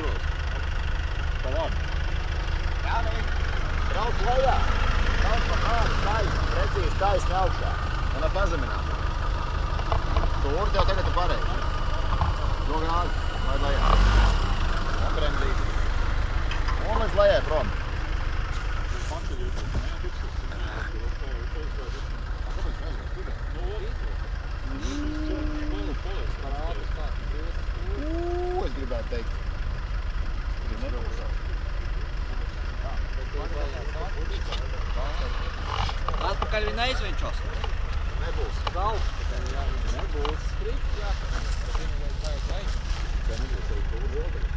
Divos. Pa labi. Jānī, brauc lejā. Brauc pa kādu taisni, precīzi taisni augšā. Un pazemināt. Stūri tev tagad ir pareizi. To gāzi, laid lejā. Un bremzīt. Un līdz lejai prom. Es gribētu teikt. Atpakaļ viņa neizvenčos. Nebūs. Galvs tikai jāņem. Nebūs. Skript jāpakaļ. Vai nebūs arī tur vēl?